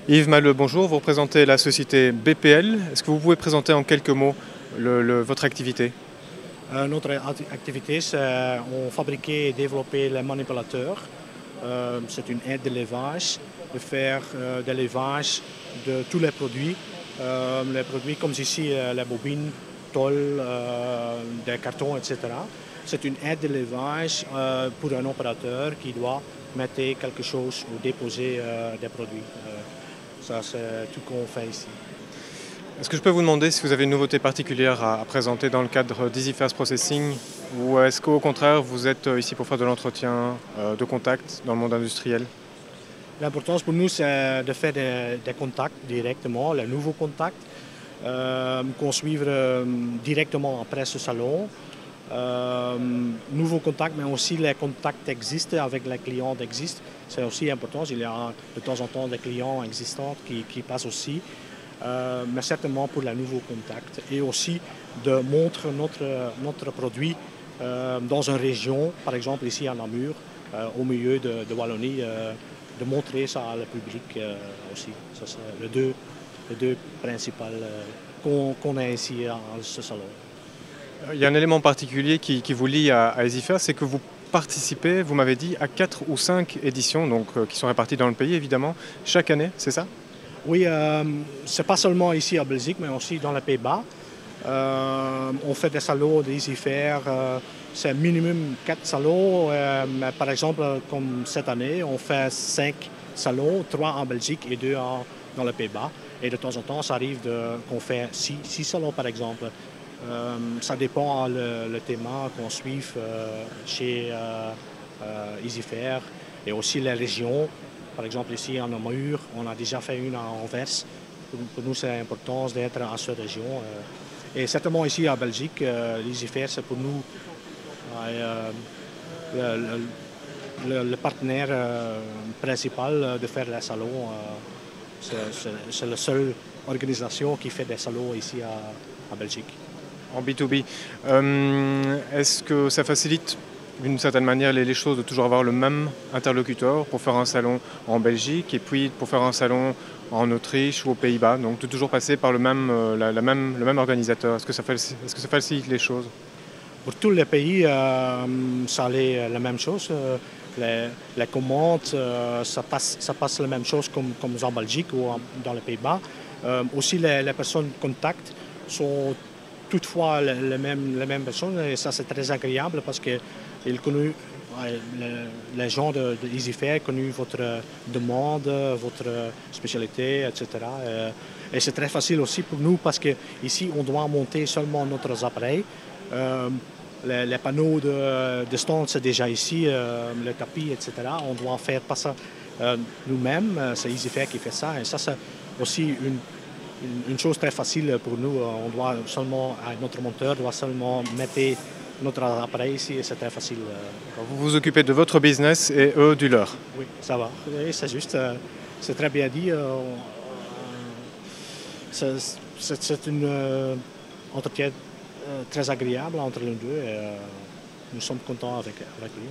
Yves Maleux, bonjour. Vous représentez la société BPL. Est-ce que vous pouvez présenter en quelques mots votre activité? Notre activité, c'est on fabriquait et développait les manipulateurs. C'est une aide de levage, de faire de l'élevage de tous les produits comme ici les bobines, tôles, des cartons, etc. C'est une aide de levage pour un opérateur qui doit mettre quelque chose ou déposer des produits. Ça, c'est tout qu'on fait ici. Est-ce que je peux vous demander si vous avez une nouveauté particulière à présenter dans le cadre d'EasyFast Processing, ou est-ce qu'au contraire vous êtes ici pour faire de l'entretien de contact dans le monde industriel? L'importance pour nous, c'est de faire des contacts directement, les nouveaux contacts, qu'on suivre directement après ce salon. Nouveaux contacts, mais aussi les contacts existent avec les clients existent. C'est aussi important. Il y a de temps en temps des clients existants qui passent aussi. Mais certainement pour les nouveaux contacts. Et aussi de montrer notre produit dans une région, par exemple ici à Namur, au milieu de Wallonie, de montrer ça à le public aussi. Ça, c'est les deux principales qu'on a ici à ce salon. Il y a un élément particulier qui vous lie à EasyFast, c'est que vous participez, vous m'avez dit, à 4 ou 5 éditions, donc, qui sont réparties dans le pays évidemment, chaque année, c'est ça? Oui, ce n'est pas seulement ici en Belgique, mais aussi dans les Pays-Bas. On fait des salons d'EasyFair, c'est minimum 4 salons. Mais par exemple, comme cette année, on fait 5 salons, 3 en Belgique et 2 dans les Pays-Bas. Et de temps en temps, ça arrive qu'on fait 6 salons, par exemple. Ça dépend le thème qu'on suit chez EasyFair et aussi les régions. Par exemple, ici en Namur, on a déjà fait une à Anvers. Pour nous, c'est important d'être à cette région. Et certainement ici en Belgique, l'EasyFair, c'est pour nous le partenaire principal de faire les salons. C'est la seule organisation qui fait des salons ici en Belgique. En B2B. Est-ce que ça facilite d'une certaine manière les choses de toujours avoir le même interlocuteur pour faire un salon en Belgique et puis pour faire un salon en Autriche ou aux Pays-Bas, donc de toujours passer par le même organisateur? Est-ce que ça facilite les choses? Pour tous les pays, ça allait la même chose. Les commandes, ça passe la même chose comme en Belgique ou dans les Pays-Bas. Aussi, les personnes contact sont toutefois les mêmes personnes et ça c'est très agréable parce que les gens de EasyFair connaissent votre demande, votre spécialité, etc. Et c'est très facile aussi pour nous parce qu'ici on doit monter seulement notre appareil. Les panneaux de stand c'est déjà ici, le tapis, etc. On doit faire pas ça nous-mêmes, c'est EasyFair qui fait ça et ça c'est aussi une chose très facile pour nous. Notre monteur doit seulement mettre notre appareil ici et c'est très facile. Vous vous occupez de votre business et eux du leur? Oui, ça va. Oui, c'est juste, c'est très bien dit. C'est un entretien très agréable entre les deux et nous sommes contents avec lui.